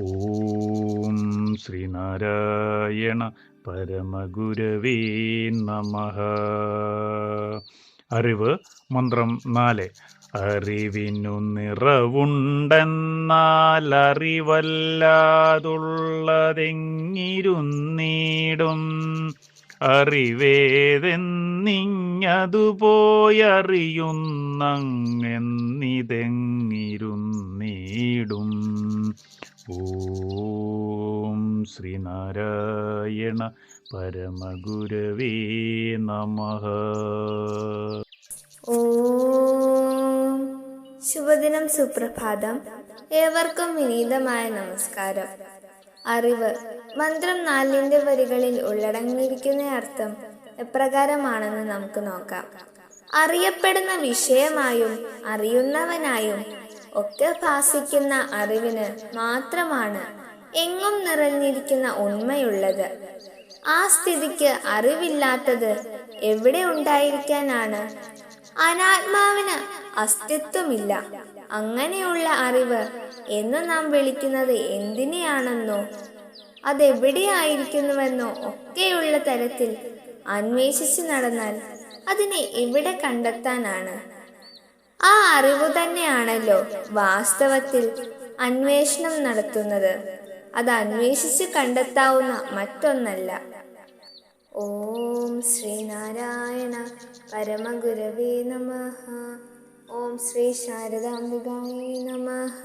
ഓം ശ്രീനാരായണ പരമഗുരവേ നമഃ. അറിവ് മന്ത്രം 4. അറിവിനു നിറവുണ്ടെന്നാൽ അറിവല്ലാതുള്ളതെങ്ങിരുന്നീടും. അറിവേതെന്നിങ്ങതു പോയറിയുന്നങ്ങെന്നിതെങ്ങിരുന്നീടും. ഓം ശ്രീനാരായണ പരമഗുരവേ നമഃ. ഓം ശുഭദിനം, സുപ്രഭാതം. ഏവർക്കും വിനീതമായ നമസ്കാരം. അറിവ് മന്ത്രം 4 വരികളിൽ ഉള്ളടങ്ങിയിരിക്കുന്ന അർത്ഥം എപ്രകാരമാണെന്ന് നമുക്ക് നോക്കാം. അറിയപ്പെടുന്ന വിഷയമായും അറിയുന്നവനായും ഒക്കെ ഭാസിക്കുന്ന അറിവിന് മാത്രമാണ് എങ്ങും നിറഞ്ഞിരിക്കുന്ന ഉണ്മയുള്ളത്. ആ സ്ഥിതിക്ക് അറിവില്ലാത്തത് എവിടെ ഉണ്ടായിരിക്കാനാണ്? അനാത്മാവിന് അസ്തിത്വമില്ല. അങ്ങനെയുള്ള അറിവ് എന്ന് നാം വിളിക്കുന്നത് എന്തിനെയാണെന്നോ അതെവിടെയായിരിക്കുന്നുവെന്നോ ഒക്കെയുള്ള തരത്തിൽ അന്വേഷിച്ചു നടന്നാൽ അതിനെ എവിടെ കണ്ടെത്താനാണ്? ആ അറിവ് തന്നെയാണല്ലോ വാസ്തവത്തിൽ അന്വേഷണം നടത്തുന്നത്. അത് അന്വേഷിച്ച് കണ്ടെത്താവുന്ന മറ്റൊന്നല്ല. ഓം ശ്രീനാരായണ പരമഗുരവേ നമഃ. ഓം ശ്രീ ശാരദാംബികായേ നമഃ.